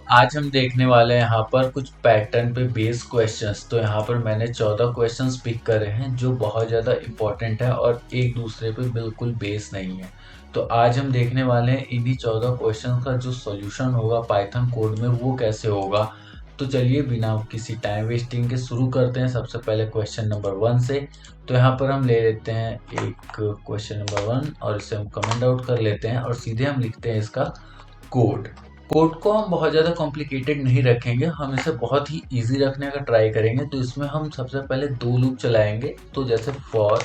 आज हम देखने वाले हैं यहाँ पर कुछ पैटर्न पे बेस्ड क्वेश्चंस। तो यहाँ पर मैंने 14 क्वेश्चंस पिक करे हैं जो बहुत ज़्यादा इम्पोर्टेंट है और एक दूसरे पे बिल्कुल बेस नहीं है। तो आज हम देखने वाले हैं इन्हीं 14 क्वेश्चंस का जो सॉल्यूशन होगा पाइथन कोड में वो कैसे होगा। तो चलिए बिना किसी टाइम वेस्टिंग के शुरू करते हैं। सबसे पहले क्वेश्चन नंबर 1 से। तो यहाँ पर हम ले लेते हैं एक क्वेश्चन नंबर 1 और इसे हम कमेंट आउट कर लेते हैं और सीधे हम लिखते हैं इसका कोड। कोड को हम बहुत ज़्यादा कॉम्प्लिकेटेड नहीं रखेंगे, हम इसे बहुत ही इजी रखने का ट्राई करेंगे। तो इसमें हम सबसे पहले दो लूप चलाएंगे। तो जैसे फॉर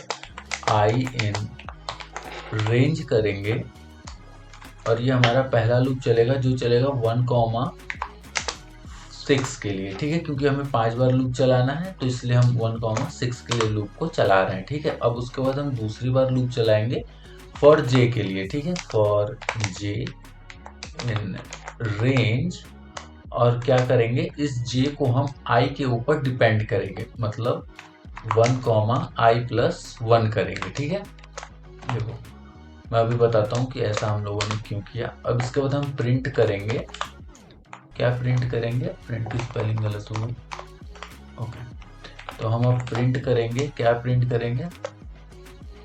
आई इन रेंज करेंगे और ये हमारा पहला लूप चलेगा जो चलेगा 1,6 के लिए, ठीक है। क्योंकि हमें 5 बार लूप चलाना है तो इसलिए हम 1,6 के लिए लूप को चला रहे हैं, ठीक है। अब उसके बाद हम दूसरी बार लूप चलाएंगे फॉर जे के लिए, ठीक है। फॉर जे इन रेंज और क्या करेंगे, इस जे को हम आई के ऊपर डिपेंड करेंगे, मतलब 1,i+1 करेंगे, ठीक है। देखो मैं अभी बताता हूँ कि ऐसा हम लोगों ने क्यों किया। अब इसके बाद हम प्रिंट करेंगे। क्या प्रिंट करेंगे, प्रिंट की स्पेलिंग गलत हो गई, ओके। तो हम अब प्रिंट करेंगे। क्या प्रिंट करेंगे,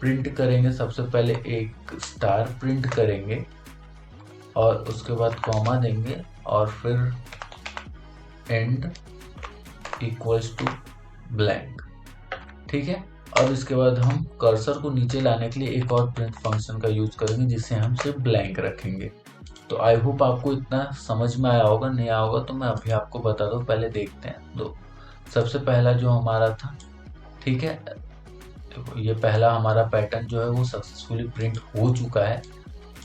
प्रिंट करेंगे सबसे पहले एक स्टार प्रिंट करेंगे और उसके बाद कॉमा देंगे और फिर एंड इक्वल्स टू ब्लैंक, ठीक है। अब इसके बाद हम कर्सर को नीचे लाने के लिए एक और प्रिंट फंक्शन का यूज करेंगे जिससे हम सिर्फ ब्लैंक रखेंगे। तो आई होप आपको इतना समझ में आया होगा, नहीं आया होगा तो मैं अभी आपको बता दूं। पहले देखते हैं। तो सबसे पहला जो हमारा था, ठीक है, देखो ये पहला हमारा पैटर्न जो है वो सक्सेसफुली प्रिंट हो चुका है।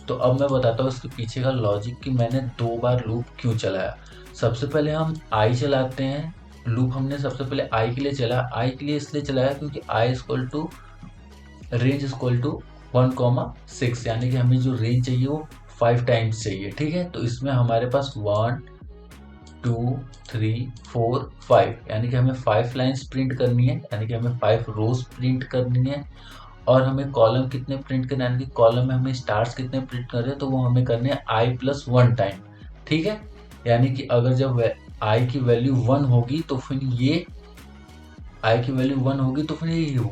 तो अब मैं बताता हूँ इसके पीछे का लॉजिक कि मैंने 2 बार लूप क्यों चलाया। सबसे पहले हम आई चलाते हैं, लूप हमने सबसे पहले आई के लिए चला। आई के लिए इसलिए चलाया क्योंकि I equal to range equal to 1,6, यानी कि हमें जो रेंज चाहिए वो 5 टाइम्स चाहिए, ठीक है। तो इसमें हमारे पास 1 2 3 4 5, यानी कि हमें 5 लाइन्स प्रिंट करनी है, यानी कि हमें 5 रोज प्रिंट करनी है। और हमें कॉलम कितने प्रिंट करने, यानी कि कॉलम में हमें स्टार्स कितने प्रिंट कर रहे हैं तो वो हमें करने हैं i+1 टाइम, ठीक है। यानी कि अगर जब आई की वैल्यू 1 होगी तो फिर ये आई की वैल्यू 1 होगी तो फिर ये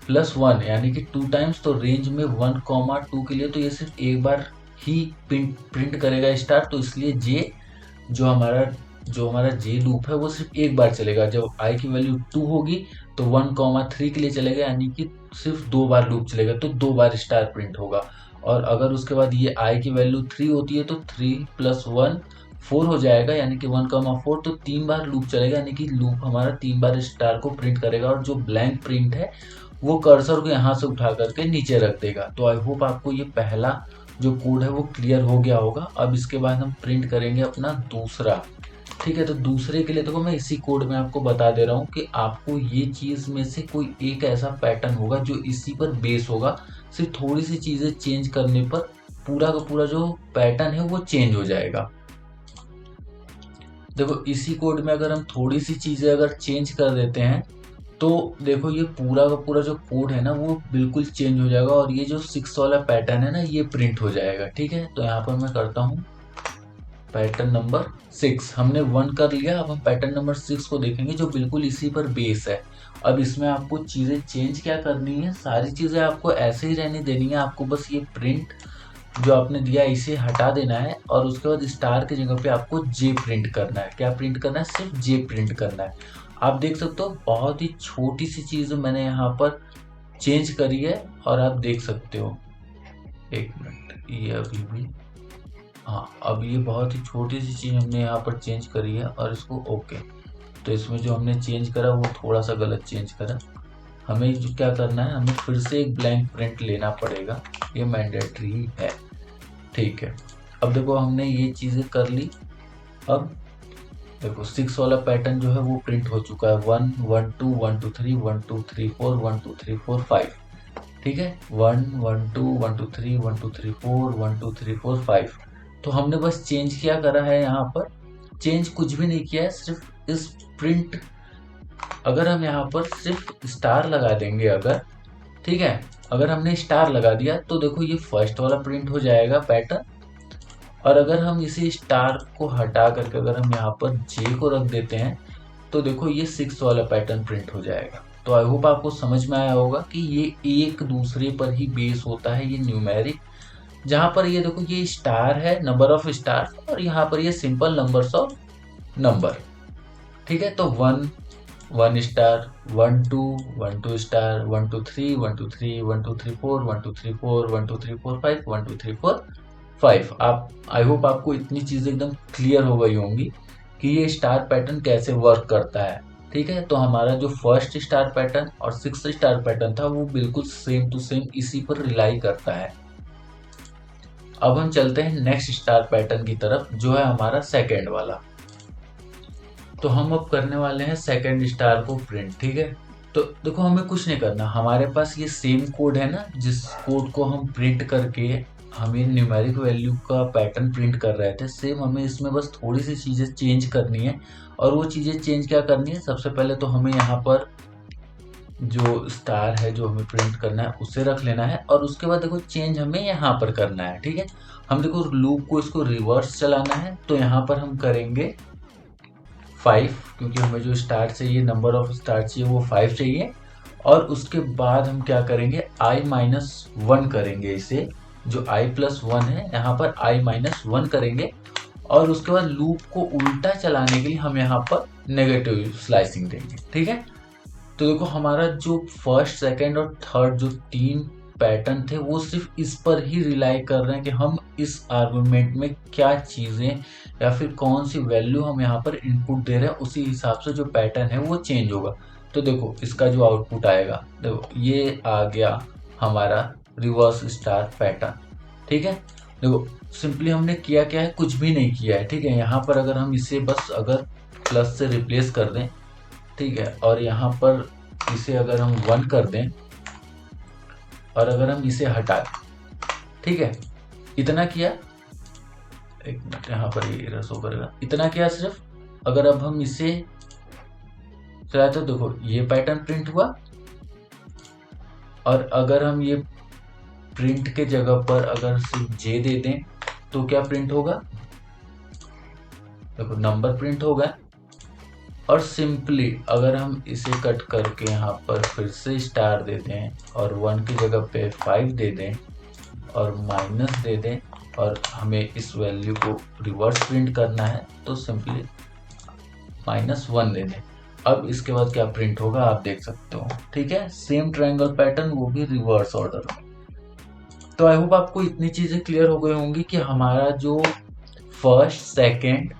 1+1 यानी कि 2 टाइम्स। तो रेंज में 1,2 के लिए तो ये सिर्फ एक बार ही प्रिंट करेगा स्टार। तो इसलिए जे जो हमारा जे लूप है वो सिर्फ एक बार चलेगा। जब आई की वैल्यू 2 होगी तो 1,3 के लिए चलेगा, यानी कि सिर्फ 2 बार लूप चलेगा, तो 2 बार स्टार प्रिंट होगा। और अगर उसके बाद ये आई की वैल्यू 3 होती है तो 3+1 4 हो जाएगा, यानी कि 1,4। तो 3 बार लूप चलेगा, यानी कि लूप हमारा 3 बार स्टार को प्रिंट करेगा और जो ब्लैंक प्रिंट है वो कर्सर को यहाँ से उठा करके नीचे रख देगा। तो आई होप आपको ये पहला जो कोड है वो क्लियर हो गया होगा। अब इसके बाद हम प्रिंट करेंगे अपना दूसरा, ठीक है। तो दूसरे के लिए देखो मैं इसी कोड में आपको बता दे रहा हूँ कि आपको ये चीज़ में से कोई एक ऐसा पैटर्न होगा जो इसी पर बेस होगा। सिर्फ थोड़ी सी चीज़ें चेंज करने पर पूरा का पूरा जो पैटर्न है वो चेंज हो जाएगा। देखो इसी कोड में अगर हम थोड़ी सी चीज़ें अगर चेंज कर देते हैं तो देखो ये पूरा का पूरा जो कोड है ना वो बिल्कुल चेंज हो जाएगा और ये जो 6 वाला पैटर्न है ना ये प्रिंट हो जाएगा, ठीक है। तो यहाँ पर मैं करता हूँ पैटर्न नंबर 6। हमने 1 कर लिया, अब हम पैटर्न नंबर 6 को देखेंगे जो बिल्कुल इसी पर बेस है। अब इसमें आपको चीज़ें चेंज क्या करनी है, सारी चीज़ें आपको ऐसे ही रहने देनी है। आपको बस ये प्रिंट जो आपने दिया इसे हटा देना है और उसके बाद स्टार की जगह पे आपको जे प्रिंट करना है। क्या प्रिंट करना है, सिर्फ जे प्रिंट करना है। आप देख सकते हो बहुत ही छोटी सी चीज़ मैंने यहाँ पर चेंज करी है और आप देख सकते हो। एक मिनट, ये अभी भी, हाँ अब ये बहुत ही छोटी सी चीज़ हमने यहाँ पर चेंज करी है और इसको ओके। तो इसमें जो हमने चेंज करा वो थोड़ा सा गलत चेंज करा। हमें जो क्या करना है, हमें फिर से एक ब्लैंक प्रिंट लेना पड़ेगा, ये मैंडेटरी ही है, ठीक है। अब देखो हमने ये चीज़ें कर ली। अब देखो 6 वाला पैटर्न जो है वो प्रिंट हो चुका है। 1 1 2 1 2 3 1 2 3 4 1 2 3 4 5, ठीक है। 1 1 2 1 2 3 1 2 3 4 1 2 3 4 5। तो हमने बस चेंज क्या करा है, यहाँ पर चेंज कुछ भी नहीं किया है, सिर्फ इस प्रिंट, अगर हम यहाँ पर सिर्फ स्टार लगा देंगे अगर, ठीक है, अगर हमने स्टार लगा दिया तो देखो ये फर्स्ट वाला प्रिंट हो जाएगा पैटर्न और अगर हम इसी स्टार को हटा करके अगर हम यहाँ पर जे को रख देते हैं तो देखो ये 6 वाला पैटर्न प्रिंट हो जाएगा। तो आई होप आपको समझ में आया होगा कि ये एक दूसरे पर ही बेस होता है ये न्यूमेरिक, जहाँ पर ये देखो ये स्टार है, नंबर ऑफ स्टार, और यहाँ पर ये सिंपल नंबर्स ऑफ नंबर। ठीक है, तो 1 1 स्टार, 1 2 1 2 स्टार, 1 2 3 1 2 3 1 2 3 4 1 2 3 4 1 2 3 4 5 1 2 3 4 5। आप आई होप आपको इतनी चीजें एकदम क्लियर हो गई होंगी कि ये स्टार पैटर्न कैसे वर्क करता है। ठीक है, तो हमारा जो फर्स्ट स्टार पैटर्न और सिक्स्थ स्टार पैटर्न था वो बिल्कुल सेम टू सेम इसी पर रिलाई करता है। अब हम चलते हैं नेक्स्ट स्टार पैटर्न की तरफ जो है हमारा सेकेंड वाला। तो हम अब करने वाले हैं सेकेंड स्टार को प्रिंट। ठीक है, तो देखो हमें कुछ नहीं करना, हमारे पास ये सेम कोड है ना, जिस कोड को हम प्रिंट करके हमें न्यूमेरिक वैल्यू का पैटर्न प्रिंट कर रहे थे, सेम हमें इसमें बस थोड़ी सी चीज़ें चेंज करनी है। और वो चीज़ें चेंज क्या करनी है, सबसे पहले तो हमें यहाँ पर जो स्टार है जो हमें प्रिंट करना है उसे रख लेना है, और उसके बाद देखो चेंज हमें यहाँ पर करना है। ठीक है, हम देखो लूप को इसको रिवर्स चलाना है, तो यहाँ पर हम करेंगे 5, क्योंकि हमें जो स्टार चाहिए, नंबर ऑफ स्टार चाहिए वो 5 चाहिए। और उसके बाद हम क्या करेंगे, i-1 करेंगे इसे, जो i+1 है यहाँ पर i-1 करेंगे। और उसके बाद लूप को उल्टा चलाने के लिए हम यहाँ पर नेगेटिव स्लाइसिंग देंगे। ठीक है, तो देखो हमारा जो फर्स्ट सेकंड और थर्ड जो 3 पैटर्न थे वो सिर्फ इस पर ही रिलाई कर रहे हैं कि हम इस आर्गुमेंट में क्या चीज़ें या फिर कौन सी वैल्यू हम यहाँ पर इनपुट दे रहे हैं, उसी हिसाब से जो पैटर्न है वो चेंज होगा। तो देखो इसका जो आउटपुट आएगा, देखो ये आ गया हमारा रिवर्स स्टार पैटर्न। ठीक है, देखो सिंपली हमने किया क्या है, कुछ भी नहीं किया है। ठीक है, यहाँ पर अगर हम इसे बस अगर प्लस से रिप्लेस कर दें, ठीक है, और यहाँ पर इसे अगर हम 1 कर दें और अगर हम इसे हटा दें, ठीक है, इतना किया, एक मिनट यहाँ पर ये एरर शो करेगा, इतना किया सिर्फ। अगर अब हम इसे चलाए तो देखो ये पैटर्न प्रिंट हुआ, और अगर हम ये प्रिंट के जगह पर अगर सिर्फ जे दे दें तो क्या प्रिंट होगा, देखो नंबर प्रिंट होगा। और सिंपली अगर हम इसे कट करके यहाँ पर फिर से स्टार दे दें और 1 की जगह पे 5 दे दें और माइनस दे दें और हमें इस वैल्यू को रिवर्स प्रिंट करना है, तो सिंपली -1 दे दें। अब इसके बाद क्या प्रिंट होगा आप देख सकते हो। ठीक है, सेम ट्रायंगल पैटर्न, वो भी रिवर्स ऑर्डर में। तो आई होप आपको इतनी चीज़ें क्लियर हो गई होंगी कि हमारा जो फर्स्ट, सेकेंड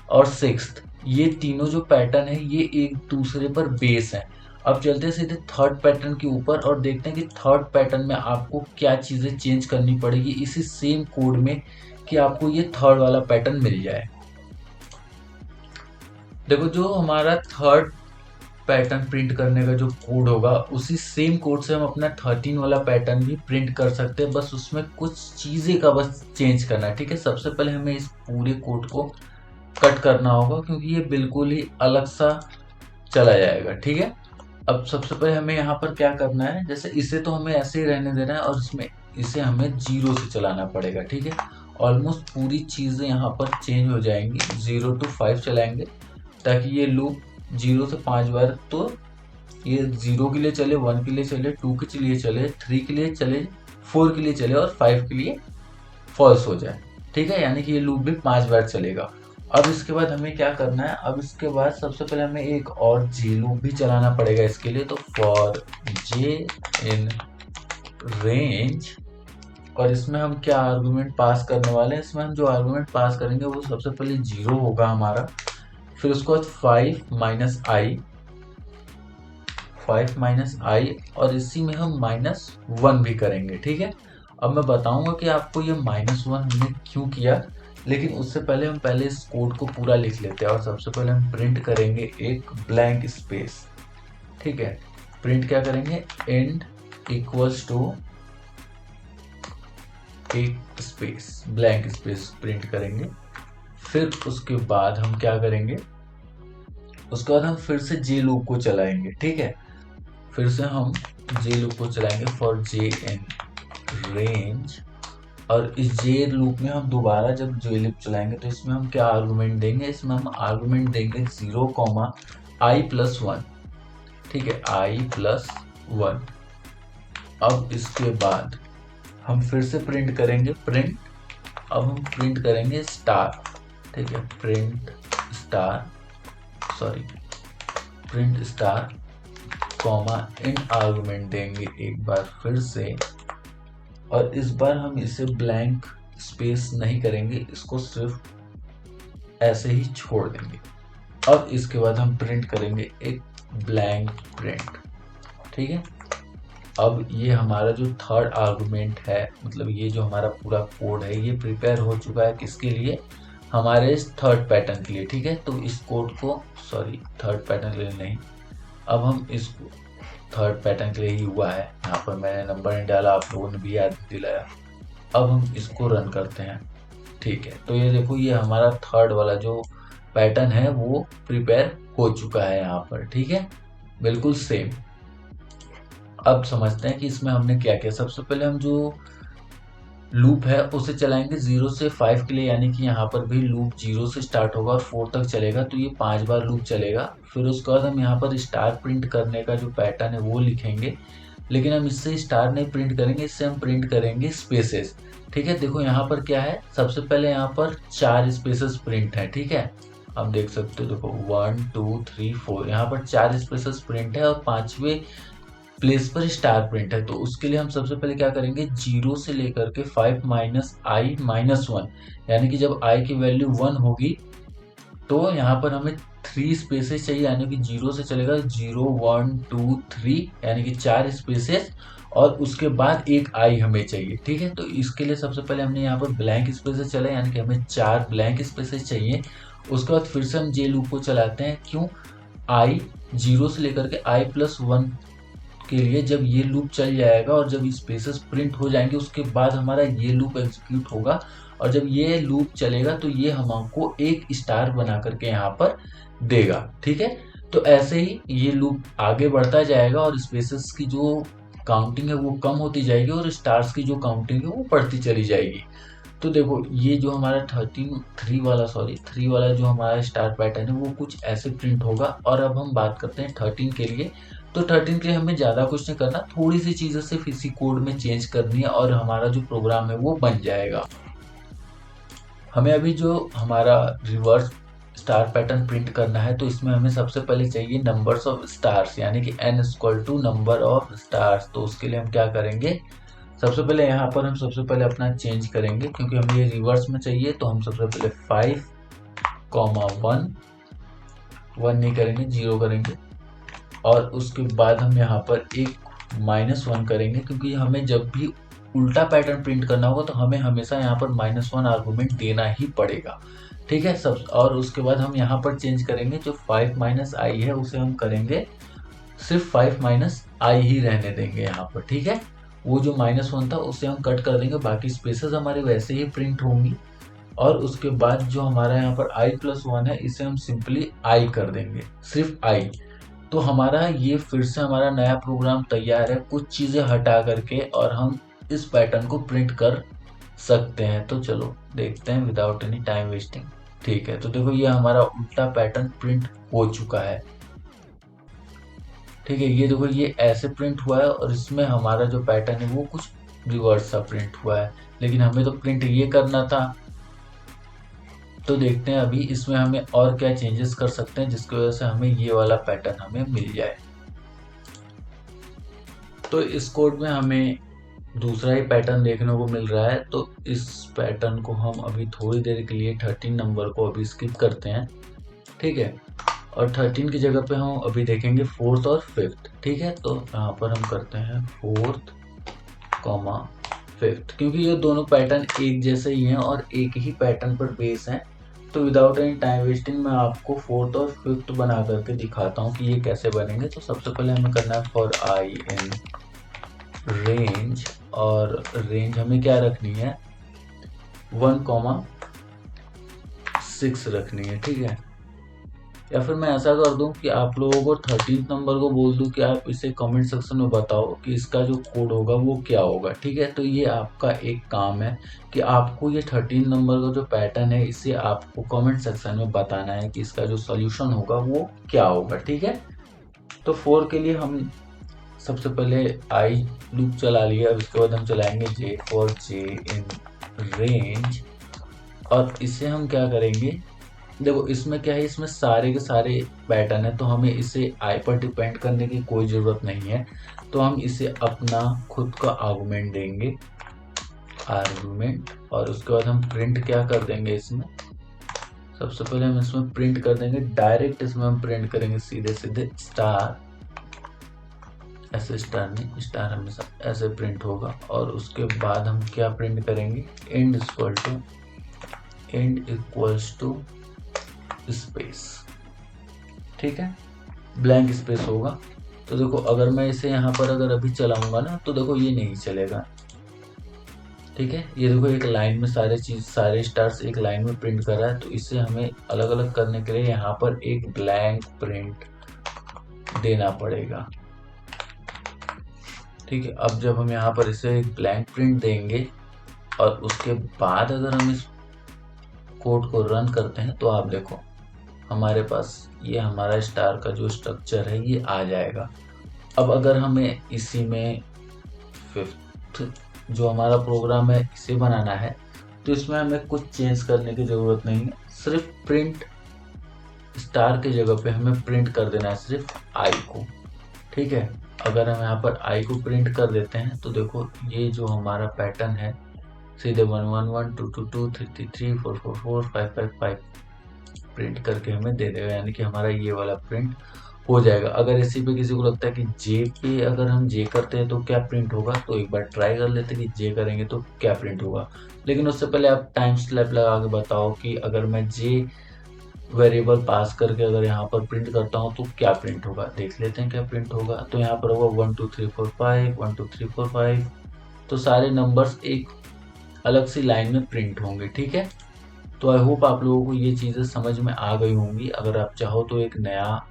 और सिक्स्थ ये तीनों जो पैटर्न है ये एक दूसरे पर बेस है। अब चलते हैं सीधे थर्ड पैटर्न के ऊपर और देखते हैं कि थर्ड पैटर्न में आपको क्या चीज़ें चेंज करनी पड़ेगी इसी सेम कोड में कि आपको ये थर्ड वाला पैटर्न मिल जाए। देखो जो हमारा थर्ड पैटर्न प्रिंट करने का जो कोड होगा उसी सेम कोड से हम अपना 13 वाला पैटर्न भी प्रिंट कर सकते हैं, बस उसमें कुछ चीज़ें का बस चेंज करना है। ठीक है, सबसे पहले हमें इस पूरे कोड को कट करना होगा क्योंकि ये बिल्कुल ही अलग सा चला जाएगा। ठीक है, अब सबसे पहले हमें यहाँ पर क्या करना है, जैसे इसे तो हमें ऐसे ही रहने देना है और इसमें इसे हमें 0 से चलाना पड़ेगा। ठीक है, ऑलमोस्ट पूरी चीज़ें यहाँ पर चेंज हो जाएंगी, 0 to 5 चलाएंगे ताकि ये लूप 0 से 5 बार, तो ये 0 के लिए चले, 1 के लिए चले, 2 के लिए चले, 3 के लिए चले, 4 के लिए चले और 5 के लिए फॉल्स हो जाए। ठीक है, यानी कि ये लूप भी 5 बार चलेगा। अब इसके बाद हमें क्या करना है, अब इसके बाद सबसे पहले हमें एक और जे लूप भी चलाना पड़ेगा इसके लिए। तो फॉर जे इन रेंज, और इसमें हम क्या आर्गुमेंट पास करने वाले हैं, इसमें हम जो आर्गुमेंट पास करेंगे वो सबसे पहले 0 होगा हमारा, फिर उसके बाद 5 माइनस आई और इसी में हम -1 भी करेंगे। ठीक है, अब मैं बताऊंगा कि आपको ये -1 हमने क्यों किया, लेकिन उससे पहले हम पहले इस कोड को पूरा लिख लेते हैं। और सबसे पहले हम प्रिंट करेंगे एक ब्लैंक स्पेस। ठीक है, प्रिंट क्या करेंगे, एंड इक्वल्स टू एक स्पेस, ब्लैंक स्पेस प्रिंट करेंगे। फिर उसके बाद हम क्या करेंगे, उसके बाद हम फिर से जे लूप को चलाएंगे। ठीक है, फिर से हम जे लूप को चलाएंगे फॉर जे इन रेंज और इस जे लूप में हम दोबारा जब जे लूप चलाएंगे तो इसमें हम क्या आर्गुमेंट देंगे, इसमें हम आर्गुमेंट देंगे 0, i+1। ठीक है, i+1। अब इसके बाद हम फिर से प्रिंट करेंगे प्रिंट। अब हम प्रिंट करेंगे स्टार। ठीक है, print star comma in argument देंगे एक बार फिर से, और इस बार हम इसे ब्लैंक स्पेस नहीं करेंगे, इसको सिर्फ ऐसे ही छोड़ देंगे। अब इसके बाद हम प्रिंट करेंगे एक ब्लैंक प्रिंट। ठीक है, अब ये हमारा जो थर्ड आर्गुमेंट है, मतलब ये जो हमारा पूरा कोड है, ये प्रिपेयर हो चुका है किसके लिए, हमारे इस थर्ड पैटर्न के लिए। ठीक है, तो इस कोड को, सॉरी थर्ड पैटर्न के लिए नहीं, अब हम इसको थर्ड पैटर्न के लिए ही हुआ है, यहाँ पर मैंने नंबर नहीं डाला, आप लोगों ने भी याद दिलाया। अब हम इसको रन करते हैं। ठीक है, तो ये देखो ये हमारा थर्ड वाला जो पैटर्न है वो प्रिपेयर हो चुका है यहाँ पर। ठीक है, बिल्कुल सेम। अब समझते हैं कि इसमें हमने क्या किया। सबसे पहले हम जो लूप है उसे चलाएंगे 0 से 5 के लिए, यानी कि यहाँ पर भी लूप 0 से स्टार्ट होगा और 4 तक चलेगा, तो ये 5 बार लूप चलेगा। फिर उसके बाद हम यहाँ पर स्टार प्रिंट करने का जो पैटर्न है वो लिखेंगे, लेकिन हम इससे स्टार नहीं प्रिंट करेंगे, इससे हम प्रिंट करेंगे स्पेसेस। ठीक है, देखो यहाँ पर क्या है, सबसे पहले यहाँ पर 4 स्पेसेस प्रिंट है। ठीक है, आप देख सकते हो, देखो 1 2 3 4, यहाँ पर 4 स्पेसेस प्रिंट है और 5वें प्लेस पर स्टार प्रिंट है। तो उसके लिए हम सबसे पहले क्या करेंगे, 0 से लेकर के 5 - i-1, यानी कि जब i की वैल्यू 1 होगी तो यहाँ पर हमें 3 स्पेसेस चाहिए, यानी कि 0 से चलेगा 0 1 2 3, यानी कि 4 स्पेसेस, और उसके बाद एक i हमें चाहिए। ठीक है, तो इसके लिए सबसे पहले हमने यहाँ पर ब्लैंक स्पेसेस चला, यानी कि हमें 4 ब्लैंक स्पेसेस चाहिए। उसके बाद फिर से हम जे लूप को चलाते हैं, क्यों, i 0 से लेकर के i+1 के लिए जब ये लूप चल जाएगा और जब स्पेसेस प्रिंट हो जाएंगे उसके बाद हमारा ये लूप एग्जीक्यूट होगा, और जब ये लूप चलेगा तो ये हमको एक स्टार बना करके यहाँ पर देगा। ठीक है, तो ऐसे ही ये लूप आगे बढ़ता जाएगा और स्पेसेस की जो काउंटिंग है वो कम होती जाएगी और स्टार्स की जो काउंटिंग है वो बढ़ती चली जाएगी। तो देखो ये जो हमारा 3 वाला जो हमारा स्टार पैटर्न है वो कुछ ऐसे प्रिंट होगा। और अब हम बात करते हैं 13 के लिए। तो 13 के लिए हमें ज़्यादा कुछ नहीं करना, थोड़ी सी चीज़ें सिर्फ इसी कोड में चेंज करनी है और हमारा जो प्रोग्राम है वो बन जाएगा। हमें अभी जो हमारा रिवर्स स्टार पैटर्न प्रिंट करना है, तो इसमें हमें सबसे पहले चाहिए नंबर्स ऑफ स्टार्स, यानी कि n = नंबर ऑफ स्टार्स। तो उसके लिए हम क्या करेंगे, सबसे पहले यहाँ पर हम सबसे पहले अपना चेंज करेंगे, क्योंकि हमें ये रिवर्स में चाहिए, तो हम सबसे पहले 5, 1 नहीं करेंगे, 0 करेंगे, और उसके बाद हम यहाँ पर एक -1 करेंगे, क्योंकि हमें जब भी उल्टा पैटर्न प्रिंट करना होगा तो हमें हमेशा यहाँ पर -1 आर्गुमेंट देना ही पड़ेगा। ठीक है सब। और उसके बाद हम यहाँ पर चेंज करेंगे, जो 5 - i है उसे हम करेंगे सिर्फ 5 - i ही रहने देंगे यहाँ पर। ठीक है, वो जो -1 था उसे हम कट कर देंगे, बाकी स्पेसेस हमारे वैसे ही प्रिंट होंगी। और उसके बाद जो हमारा यहाँ पर i+1 है इसे हम सिंपली i कर देंगे, सिर्फ i। तो हमारा ये फिर से हमारा नया प्रोग्राम तैयार है, कुछ चीज़ें हटा करके और हम इस पैटर्न को प्रिंट कर सकते हैं। तो चलो देखते हैं विदाउट एनी टाइम वेस्टिंग। ठीक है, तो देखो ये हमारा उल्टा पैटर्न प्रिंट हो चुका है। ठीक है, ये देखो ये ऐसे प्रिंट हुआ है और इसमें हमारा जो पैटर्न है वो कुछ रिवर्स सा प्रिंट हुआ है, लेकिन हमें तो प्रिंट ये करना था। तो देखते हैं अभी इसमें हमें और क्या चेंजेस कर सकते हैं जिसकी वजह से हमें ये वाला पैटर्न हमें मिल जाए। तो इस कोड में हमें दूसरा ही पैटर्न देखने को मिल रहा है, तो इस पैटर्न को हम अभी थोड़ी देर के लिए 13 नंबर को अभी स्किप करते हैं। ठीक है, और 13 की जगह पे हम अभी देखेंगे 4th और 5th। ठीक है, तो यहाँ पर हम करते हैं 4th, 5th, क्योंकि ये दोनों पैटर्न एक जैसे ही हैं और एक ही पैटर्न पर बेस हैं। तो विदाउट एनी टाइम वेस्टिंग मैं आपको 4th और 5th बना करके दिखाता हूँ कि ये कैसे बनेंगे। तो सबसे पहले हमें करना है फॉर i in रेंज, और रेंज हमें क्या रखनी है, 1, 6 रखनी है। ठीक है, या फिर मैं ऐसा कर दूं कि आप लोगों को 13 नंबर को बोल दूं कि आप इसे कमेंट सेक्शन में बताओ कि इसका जो कोड होगा वो क्या होगा। ठीक है, तो ये आपका एक काम है कि आपको ये 13 नंबर का जो पैटर्न है इसे आपको कमेंट सेक्शन में बताना है कि इसका जो सोल्यूशन होगा वो क्या होगा। ठीक है, तो 4 के लिए हम सबसे पहले आई लूप चला लिया, अब इसके बाद हम चलाएंगे J for J in range. और इसे हम क्या करेंगे, देखो इसमें क्या है, इसमें सारे के सारे पैटर्न है तो हमें इसे आई पर डिपेंड करने की कोई ज़रूरत नहीं है। तो हम इसे अपना खुद का आर्गुमेंट देंगे, आर्गुमेंट, और उसके बाद हम प्रिंट क्या कर देंगे इसमें, सबसे पहले हम इसमें प्रिंट कर देंगे डायरेक्ट, इसमें हम प्रिंट करेंगे सीधे सीधे स्टार, ऐसे स्टार नहीं, स्टार हमेशा ऐसे प्रिंट होगा। और उसके बाद हम क्या प्रिंट करेंगे, एंड इक्वल्स टू स्पेस। ठीक है, ब्लैंक स्पेस होगा। तो देखो अगर मैं इसे यहाँ पर अगर अभी चलाऊंगा ना तो देखो ये नहीं चलेगा। ठीक है, ये देखो एक लाइन में सारे स्टार्स एक लाइन में प्रिंट कर रहा है। तो इसे हमें अलग अलग करने के लिए यहाँ पर एक ब्लैंक प्रिंट देना पड़ेगा। ठीक है, अब जब हम यहाँ पर इसे एक ब्लैंक प्रिंट देंगे और उसके बाद अगर हम इस कोड को रन करते हैं तो आप देखो हमारे पास ये हमारा स्टार का जो स्ट्रक्चर है ये आ जाएगा। अब अगर हमें इसी में 5th जो हमारा प्रोग्राम है इसे बनाना है तो इसमें हमें कुछ चेंज करने की ज़रूरत नहीं है, सिर्फ प्रिंट स्टार की जगह पे हमें प्रिंट कर देना है सिर्फ आई को। ठीक है, अगर हम यहाँ पर आई को प्रिंट कर देते हैं तो देखो ये जो हमारा पैटर्न है सीधे 1 1 1 2 2 2 3 3 3 4 4 4 5 5 5 प्रिंट करके हमें दे देगा, यानी कि हमारा ये वाला प्रिंट हो जाएगा। अगर इसी पे किसी को लगता है कि जे पे अगर हम जे करते हैं तो क्या प्रिंट होगा, तो एक बार ट्राई कर लेते हैं कि जे करेंगे तो क्या प्रिंट होगा। लेकिन उससे पहले आप टाइम स्लैप लगा के बताओ कि अगर मैं जे वेरिएबल पास करके अगर यहाँ पर प्रिंट करता हूँ तो क्या प्रिंट होगा, देख लेते हैं क्या प्रिंट होगा। तो यहाँ पर होगा 1 2 3 4 5 1 2 3 4 5, तो सारे नंबर्स एक अलग सी लाइन में प्रिंट होंगे। ठीक है, तो आई होप आप लोगों को ये चीज़ें समझ में आ गई होंगी। अगर आप चाहो तो एक नया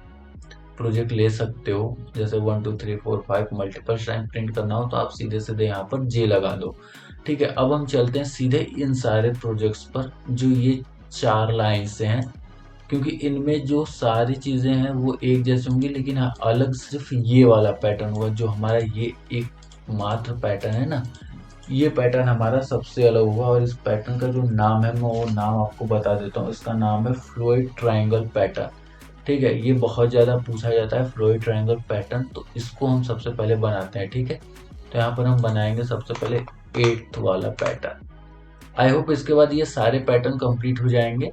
प्रोजेक्ट ले सकते हो, जैसे 1 2 3 4 5 मल्टीपल टाइम प्रिंट करना हो तो आप सीधे सीधे यहाँ पर जे लगा दो। ठीक है, अब हम चलते हैं सीधे इन सारे प्रोजेक्ट्स पर जो ये 4 लाइन से हैं, क्योंकि इनमें जो सारी चीज़ें हैं वो एक जैसी होंगी, लेकिन हाँ अलग सिर्फ ये वाला पैटर्न होगा जो हमारा ये एक मात्र पैटर्न है ना, ये पैटर्न हमारा सबसे अलग होगा। और इस पैटर्न का जो नाम है मैं वो नाम आपको बता देता हूँ, इसका नाम है फ्लोइड ट्रायंगल पैटर्न। ठीक है, ये बहुत ज़्यादा पूछा जाता है फ्लोइड ट्रायंगल पैटर्न, तो इसको हम सबसे पहले बनाते हैं। ठीक है, तो यहाँ पर हम बनाएंगे सबसे पहले 8th वाला पैटर्न। आई होप इसके बाद ये सारे पैटर्न कंप्लीट हो जाएंगे।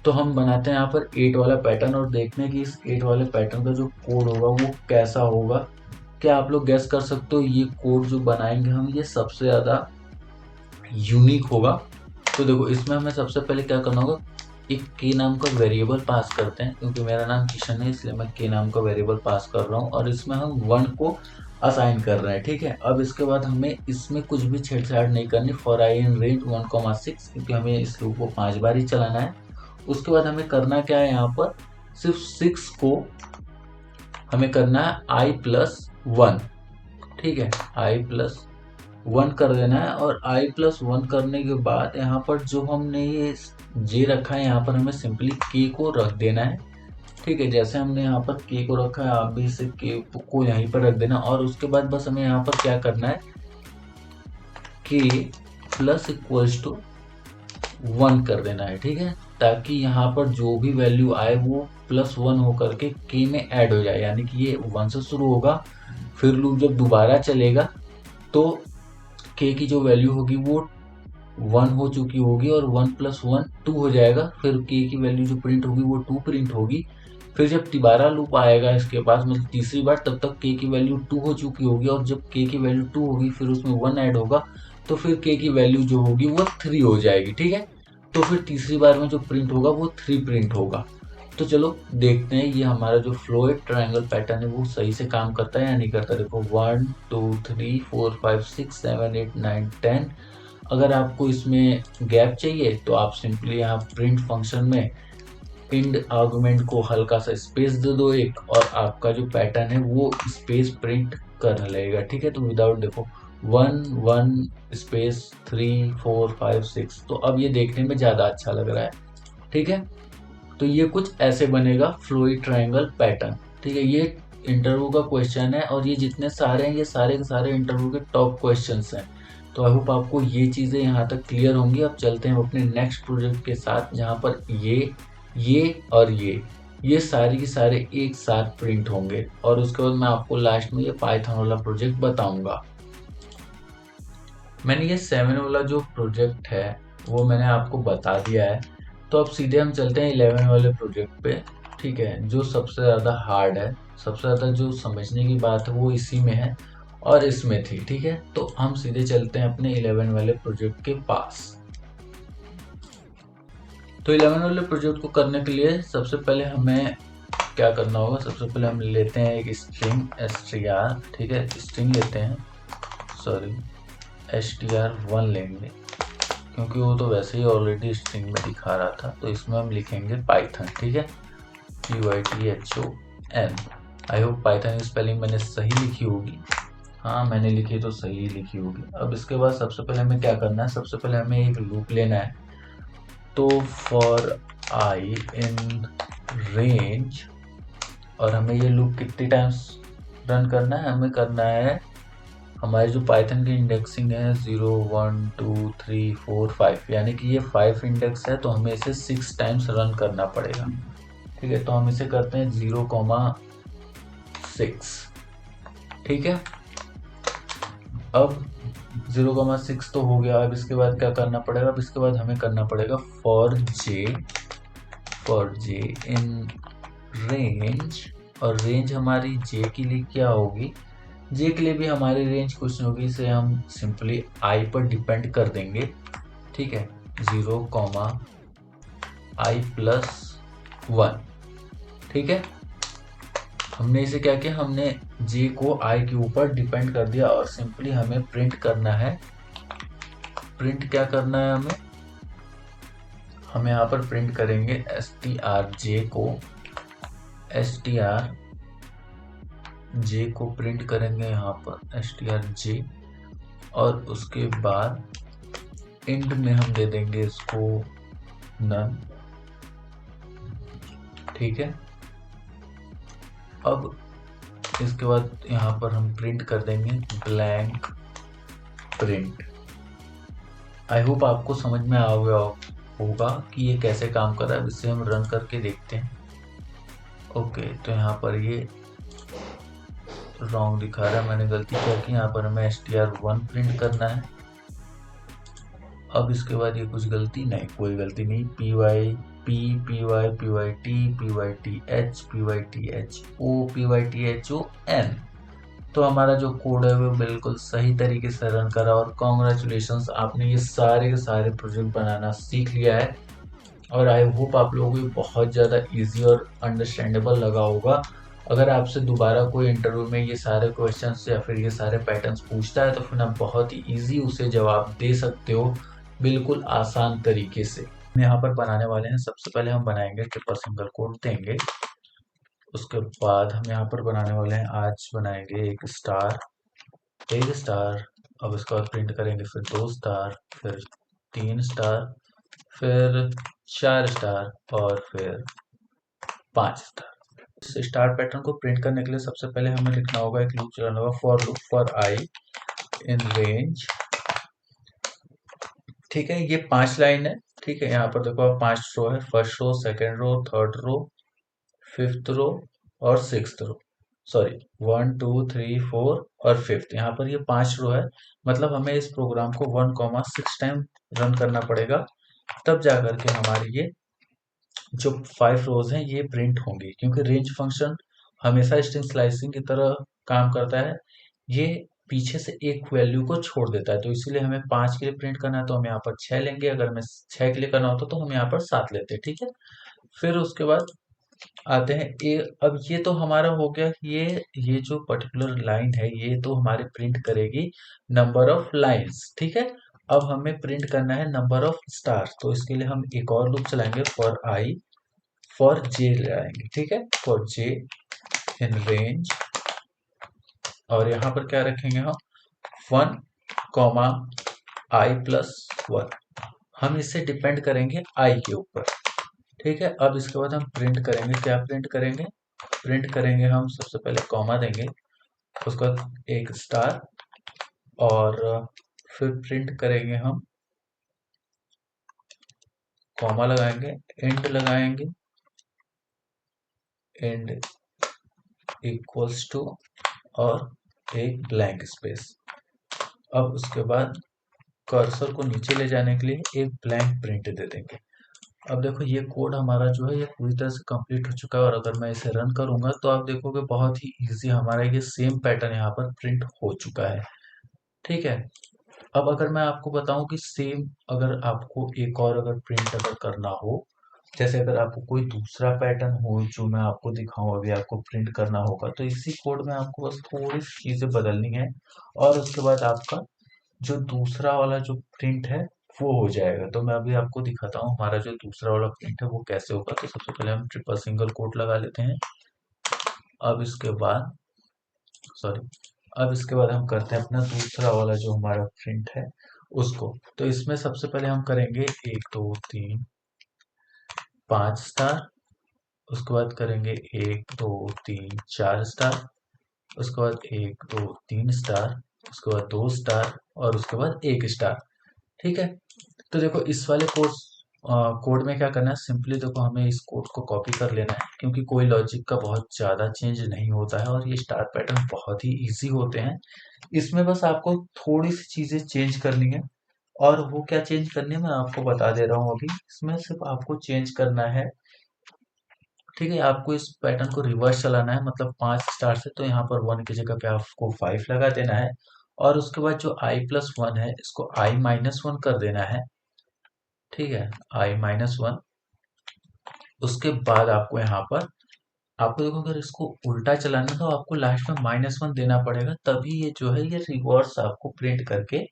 तो हम बनाते हैं यहाँ पर 8 वाला पैटर्न और देखते हैं कि इस 8 वाले पैटर्न का जो कोड होगा वो कैसा होगा। क्या आप लोग गैस कर सकते हो ये कोड जो बनाएंगे हम ये सबसे ज़्यादा यूनिक होगा। तो देखो इसमें हमें सबसे पहले क्या करना होगा, एक के नाम का वेरिएबल पास करते हैं, क्योंकि मेरा नाम किशन है इसलिए मैं के नाम का वेरिएबल पास कर रहा हूँ और इसमें हम 1 को असाइन कर रहे हैं। ठीक है, अब इसके बाद हमें इसमें कुछ भी छेड़छाड़ नहीं करनी, फॉर आई इन रेंज 1,6, क्योंकि हमें इस लूप को 5 बार ही चलाना है। उसके बाद हमें करना क्या है, यहाँ पर सिर्फ 6 को हमें करना है i+1। ठीक है, i+1 कर देना है और i+1 करने के बाद यहाँ पर जो हमने ये जे रखा है यहाँ पर हमें सिंपली के को रख देना है। ठीक है, जैसे हमने यहाँ पर के को रखा है आप भी इसे के को यहीं पर रख देना और उसके बाद बस हमें यहाँ पर क्या करना है, के +=1 कर देना है। ठीक है, ताकि यहाँ पर जो भी वैल्यू आए वो +1 होकर के के में ऐड हो जाए, यानी कि ये 1 से शुरू होगा, फिर लूप जब दोबारा चलेगा तो के की जो वैल्यू होगी वो 1 हो चुकी होगी और 1 + 1 2 हो जाएगा, फिर के की वैल्यू जो प्रिंट होगी वो 2 प्रिंट होगी। फिर जब दोबारा लूप आएगा इसके पास मतलब तीसरी बार, तब तक के की वैल्यू 2 हो चुकी होगी और जब के की वैल्यू 2 होगी फिर उसमें 1 ऐड होगा तो फिर के की वैल्यू जो होगी वो 3 हो जाएगी। ठीक है, तो फिर तीसरी बार में जो प्रिंट होगा वो 3 प्रिंट होगा। तो चलो देखते हैं ये हमारा जो फ्लोइड ट्रायंगल पैटर्न है वो सही से काम करता है या नहीं करता। देखो 1 2 3 4 5 6 7 8 9 10। अगर आपको इसमें गैप चाहिए तो आप सिंपली यहाँ प्रिंट फंक्शन में इंड आर्गुमेंट को हल्का सा स्पेस दे दो एक, और आपका जो पैटर्न है वो स्पेस प्रिंट करने लगेगा। ठीक है, तो विदाउट देखो 1 1 स्पेस 3 4 5 6, तो अब ये देखने में ज़्यादा अच्छा लग रहा है। ठीक है, तो ये कुछ ऐसे बनेगा फ्लोइड ट्रायंगल पैटर्न। ठीक है, ये इंटरव्यू का क्वेश्चन है, और ये जितने सारे हैं ये सारे के सारे इंटरव्यू के टॉप क्वेश्चंस हैं। तो आई होप आपको ये चीज़ें यहाँ तक क्लियर होंगी। अब चलते हैं अपने नेक्स्ट प्रोजेक्ट के साथ, जहाँ पर ये और ये सारे के सारे एक साथ प्रिंट होंगे, और उसके बाद मैं आपको लास्ट में ये पाइथन वाला प्रोजेक्ट बताऊंगा। मैंने ये 7 वाला जो प्रोजेक्ट है वो मैंने आपको बता दिया है। तो अब सीधे हम चलते हैं 11 वाले प्रोजेक्ट पे। ठीक है, जो सबसे ज़्यादा हार्ड है, सबसे ज़्यादा जो समझने की बात है वो इसी में है और इसमें थी। ठीक है, तो हम सीधे चलते हैं अपने 11 वाले प्रोजेक्ट के पास। तो 11 वाले प्रोजेक्ट को करने के लिए सबसे पहले हमें क्या करना होगा, सबसे पहले हम लेते हैं एक स्ट्रिंग str। ठीक है, स्ट्रिंग लेते हैं, सॉरी str1 लेंगे, क्योंकि वो तो वैसे ही ऑलरेडी स्ट्रिंग में दिखा रहा था। तो इसमें हम लिखेंगे पाइथन। ठीक है, python। आई होप पाइथन की स्पेलिंग मैंने सही लिखी होगी। हाँ, मैंने लिखी तो सही लिखी होगी। अब इसके बाद सबसे पहले हमें क्या करना है, सबसे पहले हमें एक लूप लेना है। तो फॉर आई इन रेंज, और हमें ये लूप कितनी टाइम्स रन करना है, हमें करना है, हमारी जो पाइथन की इंडेक्सिंग है 0 1 2 3 4 5, यानी कि ये 5 इंडेक्स है, तो हमें इसे 6 टाइम्स रन करना पड़ेगा। ठीक है, तो हम इसे करते हैं 0,6। ठीक है, अब 0,6 तो हो गया। अब इसके बाद क्या करना पड़ेगा, अब इसके बाद हमें करना पड़ेगा फॉर जे इन रेंज, और रेंज हमारी जे के लिए क्या होगी, जे के लिए भी हमारी रेंज कुछ नहीं होगी, इसे हम सिंपली आई पर डिपेंड कर देंगे। ठीक है, 0,i+1। ठीक है, हमने इसे क्या किया, हमने जे को आई के ऊपर डिपेंड कर दिया, और सिंपली हमें प्रिंट करना है। प्रिंट क्या करना है हमें, हम यहाँ पर प्रिंट करेंगे strj को, strj को प्रिंट करेंगे यहाँ पर strj, और उसके बाद इंड में हम दे देंगे इसको नन। ठीक है, अब इसके बाद यहाँ पर हम प्रिंट कर देंगे ब्लैंक प्रिंट। आई होप आपको समझ में आ गया होगा कि ये कैसे काम कर रहा है। इसे हम रन करके देखते हैं। ओके, तो यहाँ पर ये रॉन्ग दिखा रहा है, मैंने गलती क्या की, यहाँ पर हमें str1 प्रिंट करना है। अब इसके बाद ये कुछ गलती नहीं, कोई गलती नहीं, py p py pyt pyth pytho n। तो हमारा जो कोड है वो बिल्कुल सही तरीके से रन करा, और कॉन्ग्रेचुलेशंस, आपने ये सारे के सारे प्रोजेक्ट बनाना सीख लिया है। और आई होप आप लोगों को ये बहुत ज़्यादा इजी और अंडरस्टैंडेबल लगा होगा। अगर आपसे दोबारा कोई इंटरव्यू में ये सारे क्वेश्चंस या फिर ये सारे पैटर्न्स पूछता है, तो फिर आप बहुत ही इजी उसे जवाब दे सकते हो, बिल्कुल आसान तरीके से। हम यहाँ पर बनाने वाले हैं, सबसे पहले हम बनाएंगे ट्रिपल सिंगल कोट देंगे। उसके बाद हम यहाँ पर बनाने वाले हैं, आज बनाएंगे एक स्टार। अब इसके बाद प्रिंट करेंगे फिर 2 स्टार, फिर 3 स्टार, फिर 4 स्टार, और फिर 5 स्टार। इस स्टार पैटर्न को प्रिंट करने के लिए सबसे पहले हमें लिखना होगा, एक लूप चलाना होगा, for loop for I in range. ठीक है, ये 5 लाइन है। ठीक है, यहाँ पर देखो आप 5 रो है, first row, second row, third row, fifth row और सिक्स्थ रो, सॉरी 1 2 3 4 और फिफ्थ, यहाँ पर ये 5 रो है। मतलब हमें इस प्रोग्राम को 1,6 टाइम रन करना पड़ेगा, तब जाकर के हमारी ये जो 5 रोज हैं ये प्रिंट होंगी, क्योंकि रेंज फंक्शन हमेशा स्ट्रिंग स्लाइसिंग की तरह काम करता है। ये पीछे से एक वैल्यू को छोड़ देता है, तो इसीलिए हमें 5 के लिए प्रिंट करना है तो हम यहाँ पर 6 लेंगे, अगर हमें 6 के लिए करना होता तो हम यहाँ पर 7 लेते हैं। ठीक है, फिर उसके बाद आते हैं अब ये तो हमारा हो गया, ये जो पर्टिकुलर लाइन है ये तो हमारे प्रिंट करेगी नंबर ऑफ लाइंस। ठीक है, अब हमें प्रिंट करना है नंबर ऑफ स्टार्स, तो इसके लिए हम एक और लूप चलाएंगे, फॉर आई फॉर जे लगाएंगे, ठीक है, फॉर जे इन रेंज, और यहाँ पर क्या रखेंगे हम 1 कॉमा आई प्लस 1, हम इससे डिपेंड करेंगे आई के ऊपर, ठीक है। अब इसके बाद हम प्रिंट करेंगे, क्या प्रिंट करेंगे, प्रिंट करेंगे हम सबसे पहले कॉमा देंगे, उसके बाद एक स्टार, और फिर प्रिंट करेंगे हम, कॉमा लगाएंगे, एंड लगाएंगे, एंड इक्वल्स टू, और एक ब्लैंक स्पेस। अब उसके बाद कर्सर को नीचे ले जाने के लिए एक ब्लैंक प्रिंट दे देंगे। अब देखो ये कोड हमारा जो है ये पूरी तरह से कंप्लीट हो चुका है, और अगर मैं इसे रन करूंगा तो आप देखोगे बहुत ही इजी हमारा ये सेम पैटर्न यहाँ पर प्रिंट हो चुका है, ठीक है। अब अगर मैं आपको बताऊं कि सेम अगर आपको एक और अगर प्रिंट अगर करना हो, जैसे अगर आपको कोई दूसरा पैटर्न हो जो मैं आपको दिखाऊं, अभी आपको प्रिंट करना होगा तो इसी कोड में आपको बस थोड़ी सी चीजें बदलनी है, और उसके बाद आपका जो दूसरा वाला जो प्रिंट है वो हो जाएगा। तो मैं अभी आपको दिखाता हूँ हमारा जो दूसरा वाला प्रिंट है वो कैसे होगा। तो सबसे पहले हम ट्रिपल सिंगल कोट लगा लेते हैं। अब इसके बाद सॉरी अब इसके बाद हम करते हैं अपना दूसरा वाला जो हमारा प्रिंट है उसको। तो इसमें सबसे पहले हम करेंगे 1 2 3 5 स्टार, उसके बाद करेंगे 1 2 3 4 स्टार, उसके बाद 1 2 3 स्टार, उसके बाद 2 स्टार, और उसके बाद 1 स्टार, ठीक है। तो देखो इस वाले कोड में क्या करना है, सिंपली देखो हमें इस कोड को कॉपी कर लेना है, क्योंकि कोई लॉजिक का बहुत ज़्यादा चेंज नहीं होता है, और ये स्टार पैटर्न बहुत ही इजी होते हैं। इसमें बस आपको थोड़ी सी चीज़ें चेंज करनी है, और वो क्या चेंज करनी है मैं आपको बता दे रहा हूँ अभी। इसमें सिर्फ आपको चेंज करना है, ठीक है, आपको इस पैटर्न को रिवर्स चलाना है, मतलब 5 स्टार से, तो यहाँ पर 1 की जगह पे आपको 5 लगा देना है, और उसके बाद जो i+1 है इसको i-1 कर देना है, ठीक है, i-1। उसके बाद आपको यहाँ पर आपको देखो अगर इसको उल्टा चलाना है तो आपको लास्ट में -1 देना पड़ेगा, तभी ये जो है ये रिवर्स आपको प्रिंट करके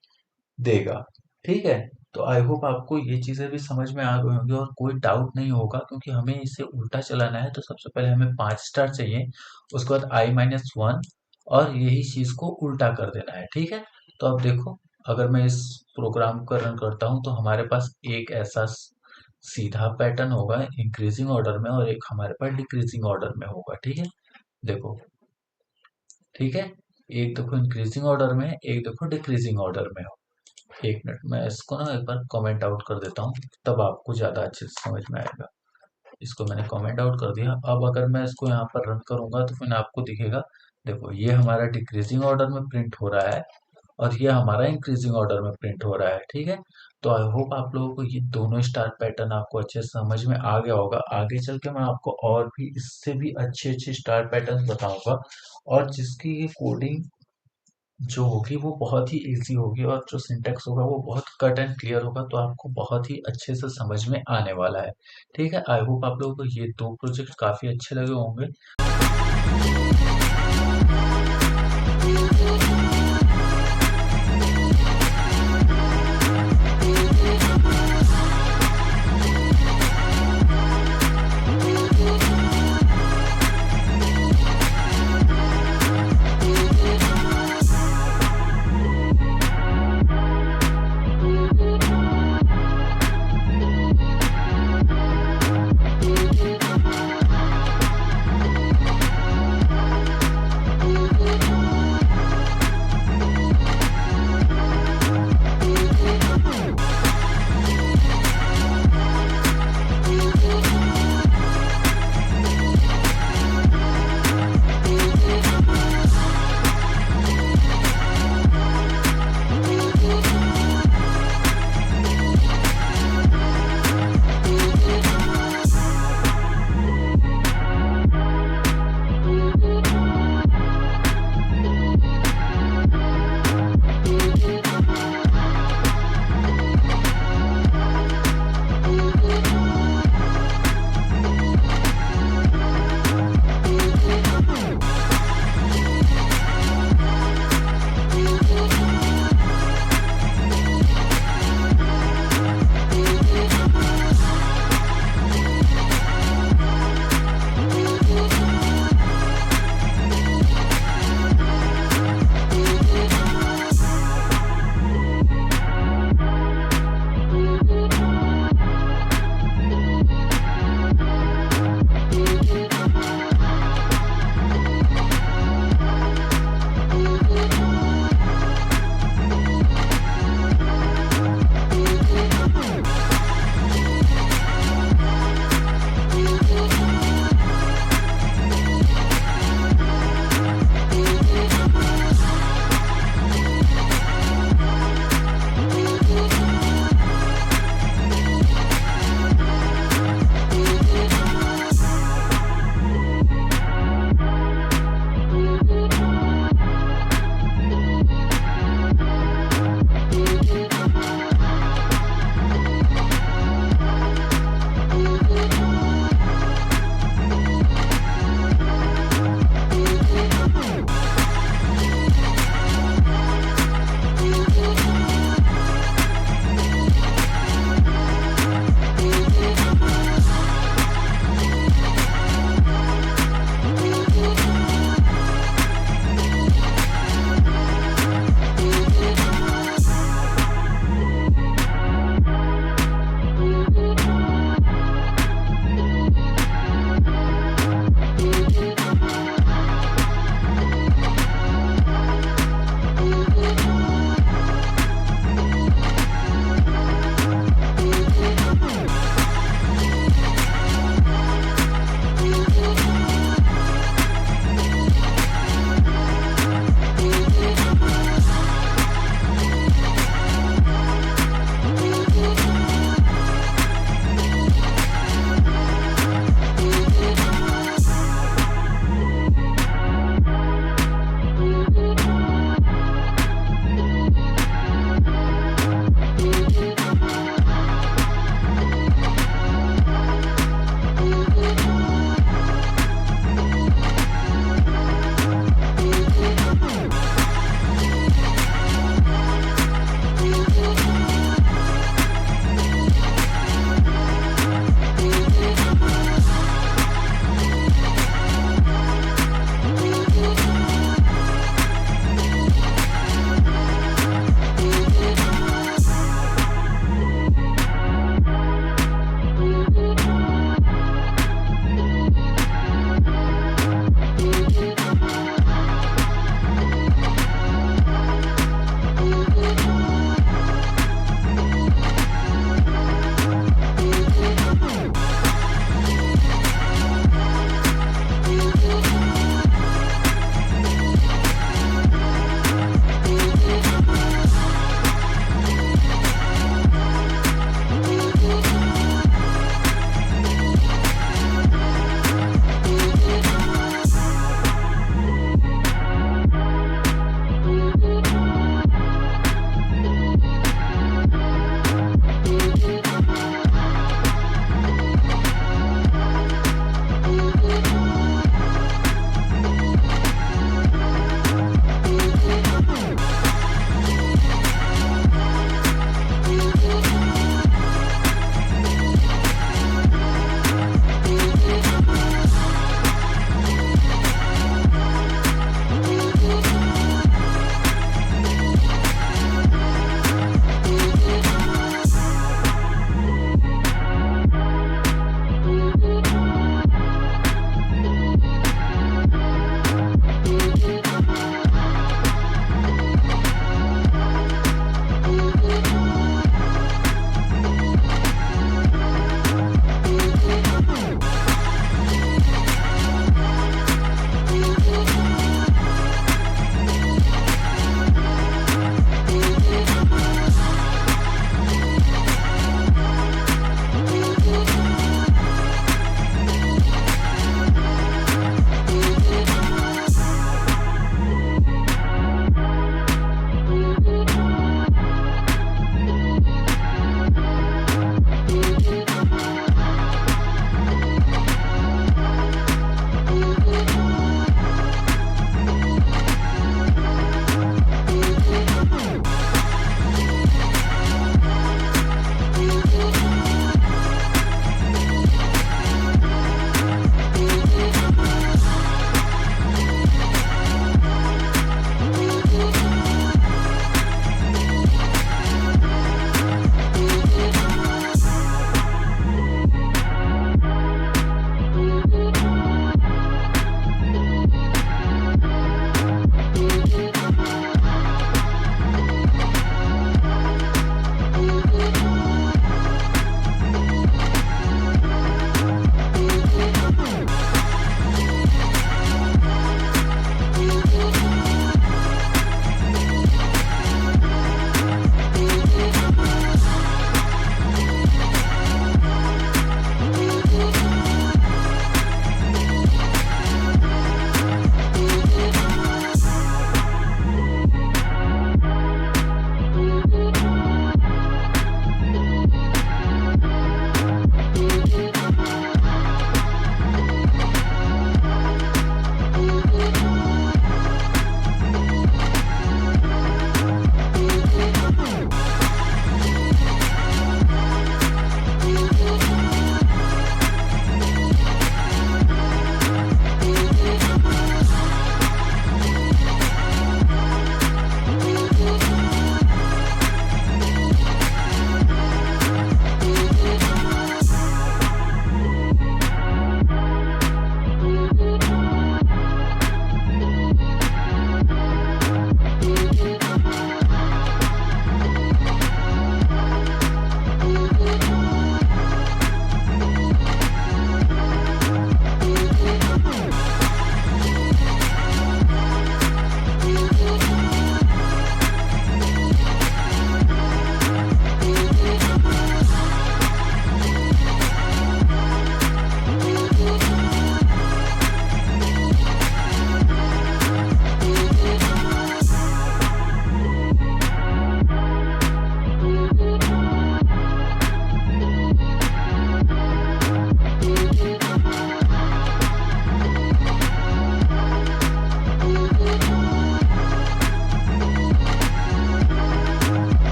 देगा, ठीक है। तो आई होप आपको ये चीजें भी समझ में आ गई होंगी और कोई डाउट नहीं होगा, क्योंकि हमें इसे उल्टा चलाना है। तो सबसे पहले हमें 5 स्टार चाहिए, उसके बाद i-1, और यही चीज को उल्टा कर देना है, ठीक है। तो अब देखो अगर मैं इस प्रोग्राम को रन करता हूँ तो हमारे पास एक ऐसा सीधा पैटर्न होगा इंक्रीजिंग ऑर्डर में, और एक हमारे पास डिक्रीजिंग ऑर्डर में होगा, ठीक है। देखो, ठीक है, एक देखो इंक्रीजिंग ऑर्डर में, एक देखो डिक्रीजिंग ऑर्डर में हो। एक मिनट, मैं इसको ना एक बार कमेंट आउट कर देता हूँ, तब आपको ज्यादा अच्छे से समझ में आएगा। इसको मैंने कमेंट आउट कर दिया। अब अगर मैं इसको यहाँ पर रन करूंगा तो फिर आपको दिखेगा, देखो ये हमारा डिक्रीजिंग ऑर्डर में प्रिंट हो रहा है, और ये हमारा इंक्रीजिंग ऑर्डर में प्रिंट हो रहा है, ठीक है। तो आई होप आप लोगों को ये दोनों स्टार पैटर्न आपको अच्छे से समझ में आ गया होगा। आगे चल के मैं आपको और भी इससे भी अच्छे अच्छे स्टार पैटर्न बताऊंगा, और जिसकी ये कोडिंग जो होगी वो बहुत ही इजी होगी, और जो सिंटेक्स होगा वो बहुत कट एंड क्लियर होगा, तो आपको बहुत ही अच्छे से समझ में आने वाला है, ठीक है। आई होप आप लोगों को ये दो प्रोजेक्ट काफी अच्छे लगे होंगे।